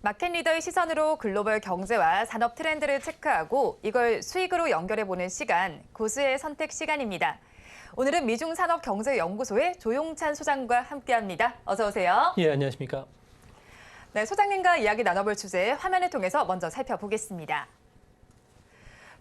마켓 리더의 시선으로 글로벌 경제와 산업 트렌드를 체크하고 이걸 수익으로 연결해보는 시간, 고수의 선택 시간입니다. 오늘은 미중산업경제연구소의 조용찬 소장과 함께합니다. 어서 오세요. 예, 안녕하십니까. 네, 소장님과 이야기 나눠볼 주제 화면을 통해서 먼저 살펴보겠습니다.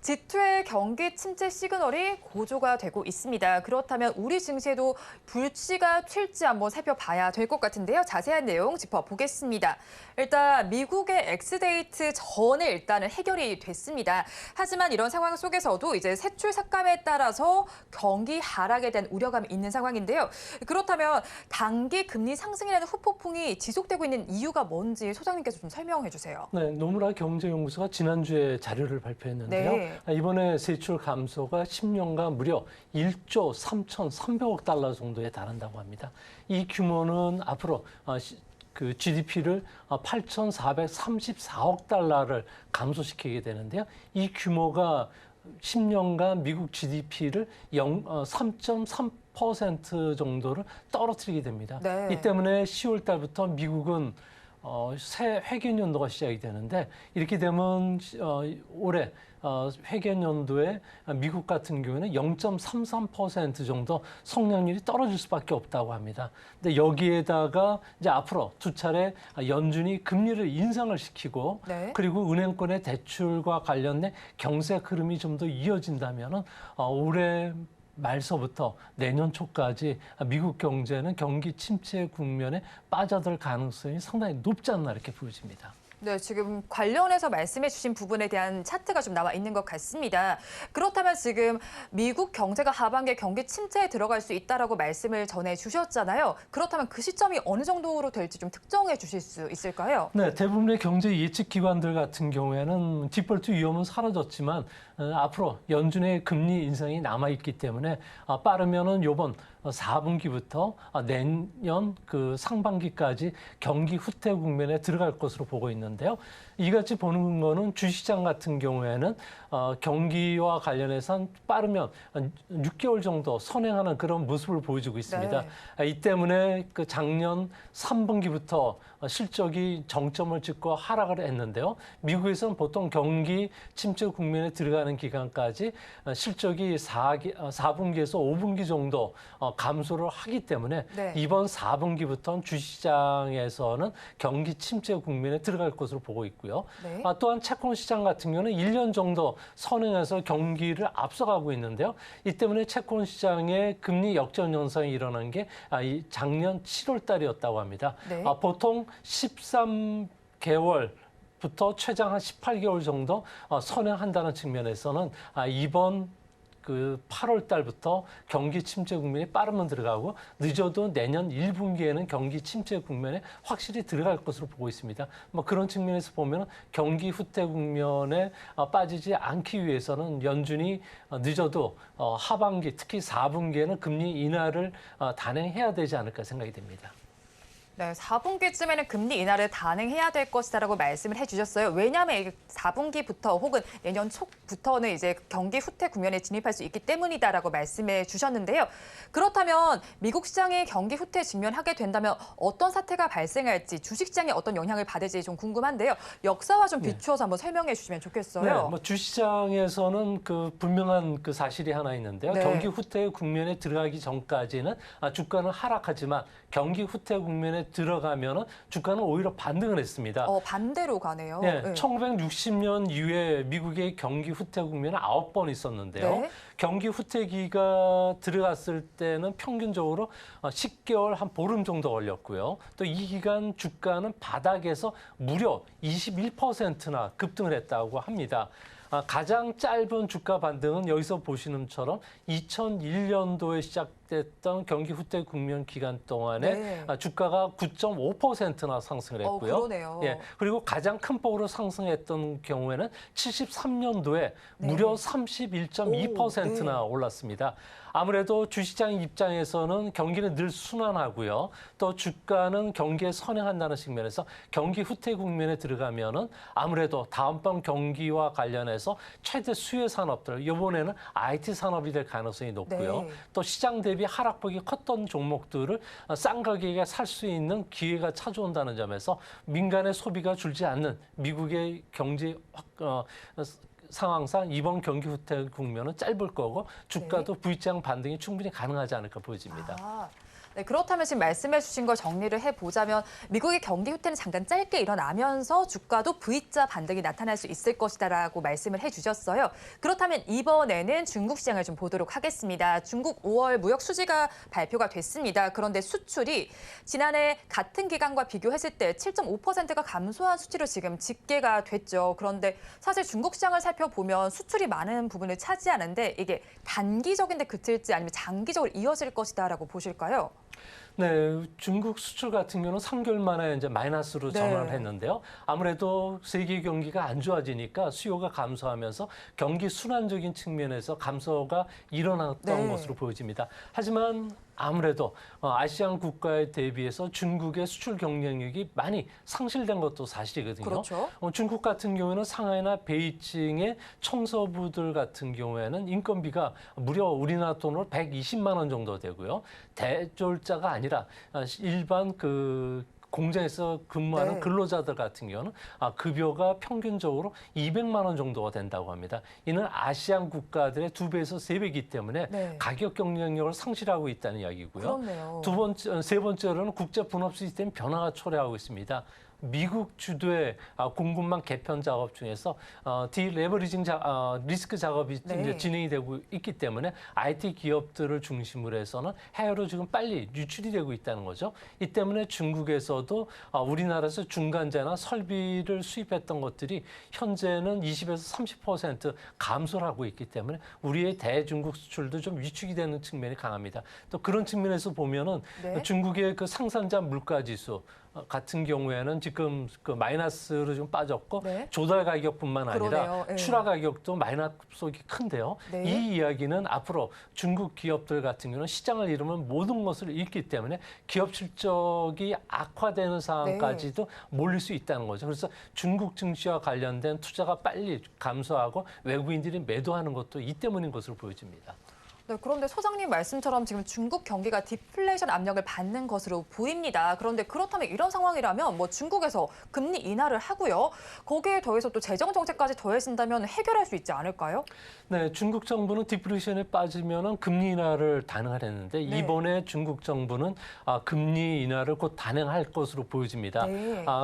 G2의 경기 침체 시그널이 고조가 되고 있습니다. 그렇다면 우리 증시에도 불씨가 튈지 한번 살펴봐야 될 것 같은데요. 자세한 내용 짚어보겠습니다. 일단 미국의 엑스데이트 전에 일단은 해결이 됐습니다. 하지만 이런 상황 속에서도 이제 세출 삭감에 따라서 경기 하락에 대한 우려감이 있는 상황인데요. 그렇다면 단기 금리 상승이라는 후폭풍이 지속되고 있는 이유가 뭔지 소장님께서 좀 설명해 주세요. 네, 노무라 경제연구소가 지난주에 자료를 발표했는데요. 네. 이번에 세출 감소가 10년간 무려 1조 3,300억 달러 정도에 달한다고 합니다. 이 규모는 앞으로 그 GDP를 8,434억 달러를 감소시키게 되는데요. 이 규모가 10년간 미국 GDP를 3.3% 정도를 떨어뜨리게 됩니다. 네. 이 때문에 10월 달부터 미국은 새 회계연도가 시작이 되는데 이렇게 되면 올해 회계연도에 미국 같은 경우에는 0.33% 정도 성장률이 떨어질 수밖에 없다고 합니다. 근데 여기에다가 이제 앞으로 두 차례 연준이 금리를 인상을 시키고 네. 그리고 은행권의 대출과 관련된 경제 흐름이 좀 더 이어진다면은 올해 말서부터 내년 초까지 미국 경제는 경기 침체 국면에 빠져들 가능성이 상당히 높지 않나 이렇게 보여집니다. 네, 지금 관련해서 말씀해 주신 부분에 대한 차트가 좀 나와 있는 것 같습니다. 그렇다면 지금 미국 경제가 하반기에 경기 침체에 들어갈 수 있다라고 말씀을 전해 주셨잖아요. 그렇다면 그 시점이 어느 정도로 될지 좀 특정해 주실 수 있을까요? 네, 대부분의 경제 예측 기관들 같은 경우에는 디폴트 위험은 사라졌지만 앞으로 연준의 금리 인상이 남아있기 때문에 빠르면은 이번 4분기부터 내년 그 상반기까지 경기 후퇴 국면에 들어갈 것으로 보고 있는데요. 이같이 보는 거는 주식시장 같은 경우에는 경기와 관련해서 빠르면 6개월 정도 선행하는 그런 모습을 보여주고 있습니다. 네. 이 때문에 그 작년 3분기부터 실적이 정점을 찍고 하락을 했는데요. 미국에서는 보통 경기 침체 국면에 들어가는 기간까지 실적이 4분기에서 5분기 정도 감소를 하기 때문에 네. 이번 4분기부터는 주식시장에서는 경기 침체 국면에 들어갈 것으로 보고 있고요. 네. 또한 채권 시장 같은 경우는 1년 정도 선행해서 경기를 앞서가고 있는데요. 이 때문에 채권 시장의 금리 역전 현상이 일어난 게 작년 7월 달이었다고 합니다. 네. 보통 13개월부터 최장 한 18개월 정도 선행한다는 측면에서는 이번 그 8월 달부터 경기 침체 국면에 빠르면 들어가고 늦어도 내년 1분기에는 경기 침체 국면에 확실히 들어갈 것으로 보고 있습니다. 뭐 그런 측면에서 보면 경기 후퇴 국면에 빠지지 않기 위해서는 연준이 늦어도 하반기 특히 4분기에는 금리 인하를 단행해야 되지 않을까 생각이 됩니다. 네, 4분기쯤에는 금리 인하를 단행해야 될 것이다라고 말씀을 해주셨어요. 왜냐하면 4분기부터 혹은 내년 초부터는 이제 경기 후퇴 국면에 진입할 수 있기 때문이다라고 말씀해 주셨는데요. 그렇다면 미국 시장이 경기 후퇴에 직면하게 된다면 어떤 사태가 발생할지 주식시장에 어떤 영향을 받을지 좀 궁금한데요. 역사와 좀 비추어서 한번 설명해 주시면 좋겠어요. 네, 뭐 주시장에서는 그 분명한 그 사실이 하나 있는데요. 네. 경기 후퇴 국면에 들어가기 전까지는 주가는 하락하지만 경기 후퇴 국면에 들어가면은 주가는 오히려 반등을 했습니다. 반대로 가네요. 네, 네. 1960년 이후에 미국의 경기 후퇴 국면은 9번 있었는데요. 네. 경기 후퇴기가 들어갔을 때는 평균적으로 10개월 한 보름 정도 걸렸고요. 또 이 기간 주가는 바닥에서 무려 21%나 급등을 했다고 합니다. 가장 짧은 주가 반등은 여기서 보시는 것처럼 2001년도에 시작됐던 경기 후퇴 국면 기간 동안에 네. 주가가 9.5%나 상승을 했고요. 그러네요. 예, 그리고 가장 큰 폭으로 상승했던 경우에는 73년도에 무려 31.2%나 올랐습니다. 아무래도 주시장 입장에서는 경기는 늘 순환하고요. 또 주가는 경기에 선행한다는 측면에서 경기 후퇴 국면에 들어가면은 아무래도 다음번 경기와 관련해서 최대 수혜 산업들, 이번에는 IT 산업이 될 가능성이 높고요. 네. 또 시장 대비 대비 하락폭이 컸던 종목들을 싼 가격에 살 수 있는 기회가 찾아온다는 점에서 민간의 소비가 줄지 않는 미국의 경제 상황상 이번 경기 후퇴 국면은 짧을 거고 주가도 V장 반등이 충분히 가능하지 않을까 보여집니다. 네, 그렇다면 지금 말씀해 주신 걸 정리를 해보자면 미국의 경기 후퇴는 잠깐 짧게 일어나면서 주가도 V자 반등이 나타날 수 있을 것이다라고 말씀을 해주셨어요. 그렇다면 이번에는 중국 시장을 좀 보도록 하겠습니다. 중국 5월 무역 수지가 발표가 됐습니다. 그런데 수출이 지난해 같은 기간과 비교했을 때 7.5%가 감소한 수치로 지금 집계가 됐죠. 그런데 사실 중국 시장을 살펴보면 수출이 많은 부분을 차지하는데 이게 단기적인데 그칠지 아니면 장기적으로 이어질 것이다라고 보실까요? 네, 중국 수출 같은 경우는 3개월 만에 이제 마이너스로 전환을 했는데요. 아무래도 세계 경기가 안 좋아지니까 수요가 감소하면서 경기 순환적인 측면에서 감소가 일어났던 것으로 보여집니다. 하지만 아무래도 아시안 국가에 대비해서 중국의 수출 경쟁력이 많이 상실된 것도 사실이거든요. 그렇죠. 중국 같은 경우에는 상하이나 베이징의 청소부들 같은 경우에는 인건비가 무려 우리나라 돈으로 120만 원 정도 되고요. 대졸자가 아니라 일반 공장에서 근무하는 근로자들 같은 경우는 급여가 평균적으로 200만 원 정도가 된다고 합니다. 이는 아시안 국가들의 2배에서 3배이기 때문에 가격 경쟁력을 상실하고 있다는 이야기고요. 그렇네요. 세 번째로는 국제 분업 시스템 변화가 초래하고 있습니다. 미국 주도의 공급망 개편 작업 중에서 디레버리징 리스크 작업이 이제 진행이 되고 있기 때문에 IT 기업들을 중심으로 해서는 해외로 지금 빨리 유출이 되고 있다는 거죠. 이 때문에 중국에서도 우리나라에서 중간재나 설비를 수입했던 것들이 현재는 20에서 30% 감소를 하고 있기 때문에 우리의 대중국 수출도 좀 위축이 되는 측면이 강합니다. 또 그런 측면에서 보면은 중국의 그 상산자 물가지수 같은 경우에는 지금 그 마이너스로 좀 빠졌고 조달 가격뿐만 아니라 출하 가격도 마이너스폭이 큰데요. 이 이야기는 앞으로 중국 기업들 같은 경우는 시장을 잃으면 모든 것을 잃기 때문에 기업 실적이 악화되는 상황까지도 몰릴 수 있다는 거죠. 그래서 중국 증시와 관련된 투자가 빨리 감소하고 외국인들이 매도하는 것도 이 때문인 것으로 보여집니다. 네, 그런데 소장님 말씀처럼 지금 중국 경기가 디플레이션 압력을 받는 것으로 보입니다. 그런데 그렇다면 이런 상황이라면 뭐 중국에서 금리 인하를 하고요. 거기에 더해서 또 재정 정책까지 더해진다면 해결할 수 있지 않을까요? 네, 중국 정부는 디플레이션에 빠지면은 금리 인하를 단행하려는데 이번에 중국 정부는 금리 인하를 곧 단행할 것으로 보여집니다.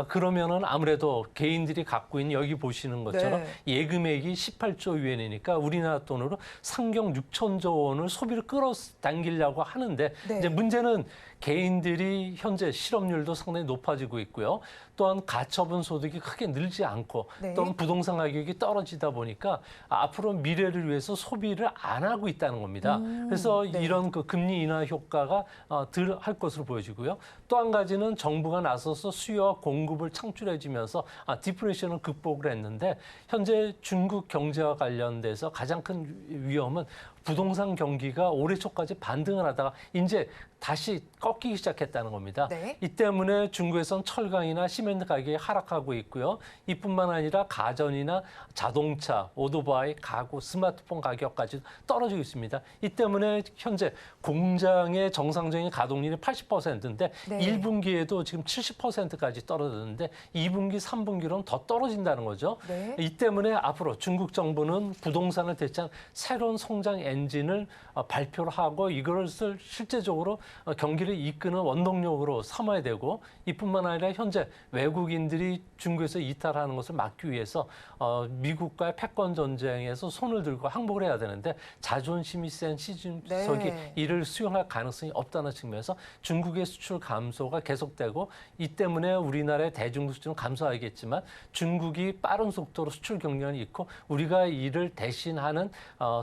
그러면은 아무래도 개인들이 갖고 있는 여기 보시는 것처럼 예금액이 18조 위안이니까 우리나라 돈으로 상경 6천조 원 을 소비를 끌어당기려고 하는데 이제 문제는 개인들이 현재 실업률도 상당히 높아지고 있고요. 또한 가처분 소득이 크게 늘지 않고 또한 부동산 가격이 떨어지다 보니까 앞으로 미래를 위해서 소비를 안 하고 있다는 겁니다. 그래서 이런 그 금리 인하 효과가 덜 할 것으로 보여지고요. 또 한 가지는 정부가 나서서 수요와 공급을 창출해주면서 디플레이션을 극복을 했는데 현재 중국 경제와 관련돼서 가장 큰 위험은 부동산 경기가 올해 초까지 반등을 하다가 이제 다시 꺾이기 시작했다는 겁니다. 이 때문에 중국에선 철강이나 시멘트 가격이 하락하고 있고요. 이뿐만 아니라 가전이나 자동차, 오토바이, 가구, 스마트폰 가격까지 떨어지고 있습니다. 이 때문에 현재 공장의 정상적인 가동률이 80%인데 1분기에도 지금 70%까지 떨어졌는데 2분기, 3분기로는 더 떨어진다는 거죠. 이 때문에 앞으로 중국 정부는 부동산을 대체한 새로운 성장 엔진을 발표를 하고 이것을 실제적으로 경기를 이끄는 원동력으로 삼아야 되고 이뿐만 아니라 현재 외국인들이 중국에서 이탈하는 것을 막기 위해서 미국과의 패권 전쟁에서 손을 들고 항복을 해야 되는데 자존심이 센 시중석이 이를 수용할 가능성이 없다는 측면에서 중국의 수출 감소가 계속되고 이 때문에 우리나라의 대중국 수출은 감소하겠지만 중국이 빠른 속도로 수출 경쟁을 잃고 우리가 이를 대신하는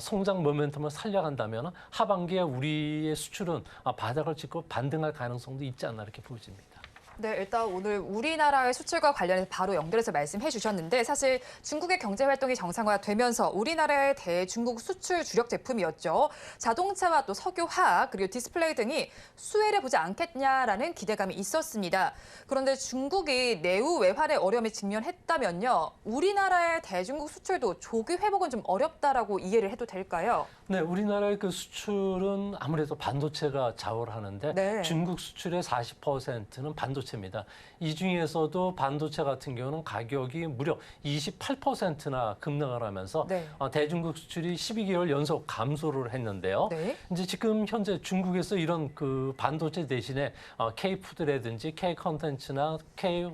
성장 모멘텀을 살려간다면 하반기에 우리의 수출은 바닥을 찍고 반등할 가능성도 있지 않나 이렇게 보여집니다. 네, 일단 오늘 우리나라의 수출과 관련해서 바로 연결해서 말씀해 주셨는데 사실 중국의 경제 활동이 정상화되면서 우리나라의 대중국 수출 주력 제품이었죠. 자동차와 또 석유, 화학, 그리고 디스플레이 등이 수혜를 보지 않겠냐라는 기대감이 있었습니다. 그런데 중국이 내후 외환의 어려움에 직면했다면요. 우리나라의 대중국 수출도 조기 회복은 좀 어렵다라고 이해를 해도 될까요? 네, 우리나라의 그 수출은 아무래도 반도체가 좌우를 하는데 네. 중국 수출의 40%는 반도체입니다. 이 중에서도 반도체 같은 경우는 가격이 무려 28%나 급등을 하면서 네. 대중국 수출이 12개월 연속 감소를 했는데요. 네. 이제 지금 현재 중국에서 이런 그 반도체 대신에 K푸드라든지 K컨텐츠나 K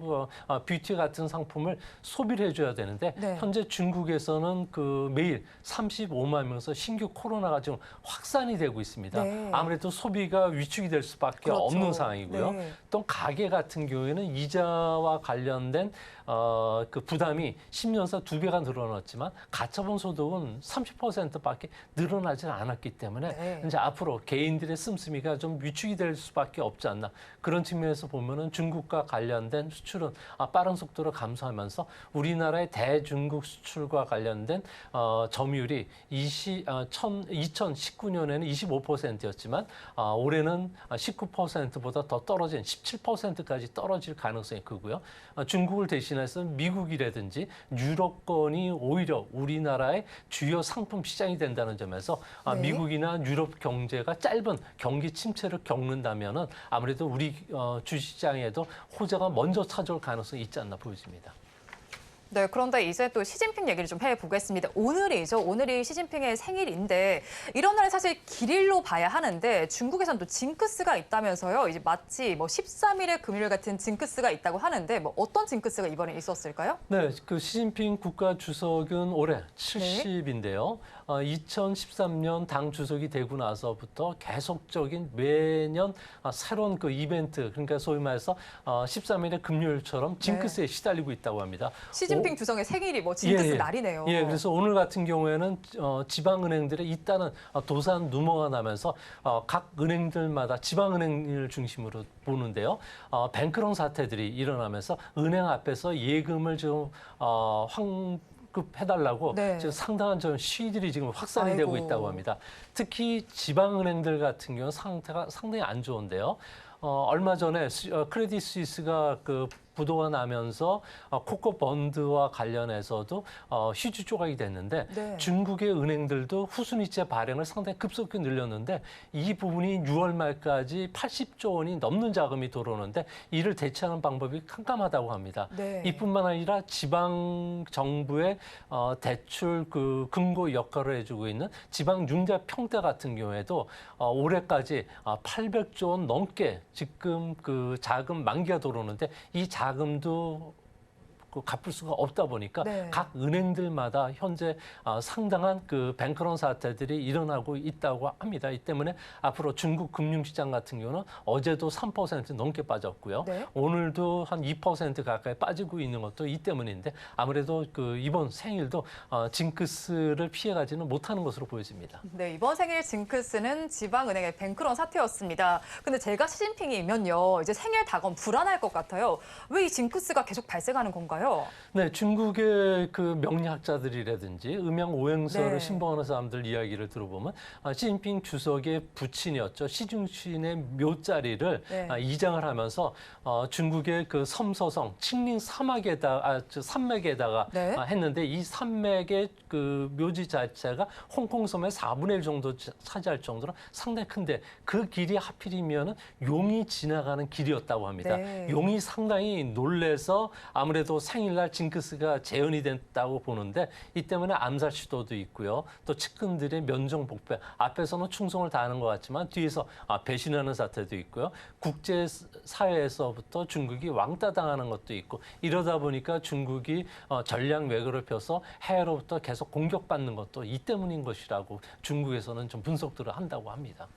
뷰티 같은 상품을 소비를 해줘야 되는데 네. 현재 중국에서는 그 매일 35만 명에서 신규 코로나가 지금 확산이 되고 있습니다. 네. 아무래도 소비가 위축이 될 수밖에 그렇죠. 없는 상황이고요. 네. 또 가계 같은 경우에는 이자와 관련된 그 부담이 10년사 2배가 늘어났지만 가처분 소득은 30%밖에 늘어나지는 않았기 때문에 네. 이제 앞으로 개인들의 씀씀이가 좀 위축이 될 수밖에 없지 않나. 그런 측면에서 보면은 중국과 관련된 수출은 빠른 속도로 감소하면서 우리나라의 대중국 수출과 관련된 점유율이 2019년에는 25%였지만 올해는 19%보다 더 떨어진 17%까지 떨어질 가능성이 크고요. 중국을 대신해서 미국이라든지 유럽권이 오히려 우리나라의 주요 상품 시장이 된다는 점에서 네. 미국이나 유럽 경제가 짧은 경기 침체를 겪는다면은 아무래도 우리 주시장에도 호재가 먼저 찾아올 가능성이 있지 않나 보여집니다. 네, 그런데 이제 또 시진핑 얘기를 좀 해보겠습니다. 오늘이죠. 오늘이 시진핑의 생일인데 이런 날에 사실 길일로 봐야 하는데 중국에선 또 징크스가 있다면서요. 이제 마치 뭐 13일의 금요일 같은 징크스가 있다고 하는데 뭐 어떤 징크스가 이번에 있었을까요? 네, 그 시진핑 국가 주석은 올해 70인데요. 2013년 당 주석이 되고 나서부터 계속적인 매년 새로운 그 이벤트, 그러니까 소위 말해서 13일의 금요일처럼 징크스에 시달리고 있다고 합니다. 시진핑 주석의 생일이 뭐 징크스 날이네요. 예, 그래서 오늘 같은 경우에는 지방은행들의 잇따른 도산 누모가 나면서 각 은행들마다 지방은행을 중심으로 보는데요. 뱅크런 사태들이 일어나면서 은행 앞에서 예금을 좀 환급해달라고 네. 지금 상당한 좀 시위들이 지금 확산이 되고 아이고. 있다고 합니다. 특히 지방은행들 같은 경우는 상태가 상당히 안 좋은데요. 얼마 전에 크레딧 스위스가 그 부도가 나면서 코코 번드와 관련해서도 휴지 조각이 됐는데 네. 중국의 은행들도 후순위채 발행을 상당히 급속히 늘렸는데 이 부분이 6월 말까지 80조 원이 넘는 자금이 들어오는데 이를 대체하는 방법이 깜깜하다고 합니다. 네. 이뿐만 아니라 지방 정부의 대출 그 금고 역할을 해주고 있는 지방 융자 평대 같은 경우에도 올해까지 800조 원 넘게 지금 그 자금 만기가 들어오는데 이 자금도 그 갚을 수가 없다 보니까 네. 각 은행들마다 현재 상당한 그 뱅크런 사태들이 일어나고 있다고 합니다. 이 때문에 앞으로 중국 금융시장 같은 경우는 어제도 3% 넘게 빠졌고요. 네. 오늘도 한 2% 가까이 빠지고 있는 것도 이 때문인데 아무래도 그 이번 생일도 징크스를 피해가지는 못하는 것으로 보여집니다. 네, 이번 생일 징크스는 지방은행의 뱅크런 사태였습니다. 근데 제가 시진핑이면요, 이제 생일 다가오면 불안할 것 같아요. 왜 이 징크스가 계속 발생하는 건가요? 네, 중국의 그 명리학자들이라든지 음양 오행설을 네. 신봉하는 사람들 이야기를 들어보면 시진핑 주석의 부친이었죠. 시중신의 묘자리를 네. 이장을 하면서 중국의 그 섬서성 칭링 산맥에다가 네. 했는데 이 산맥의 그 묘지 자체가 홍콩섬의 4분의 1 정도 차지할 정도로 상당히 큰데 그 길이 하필이면은 용이 지나가는 길이었다고 합니다. 네. 용이 상당히 놀래서 아무래도 생일날 징크스가 재현이 됐다고 보는데 이 때문에 암살 시도도 있고요. 또 측근들의 면정복배 앞에서는 충성을 다하는 것 같지만 뒤에서 배신하는 사태도 있고요. 국제사회에서부터 중국이 왕따당하는 것도 있고 이러다 보니까 중국이 전략 외교를 펴서 해외로부터 계속 공격받는 것도 이 때문인 것이라고 중국에서는 좀 분석들을 한다고 합니다.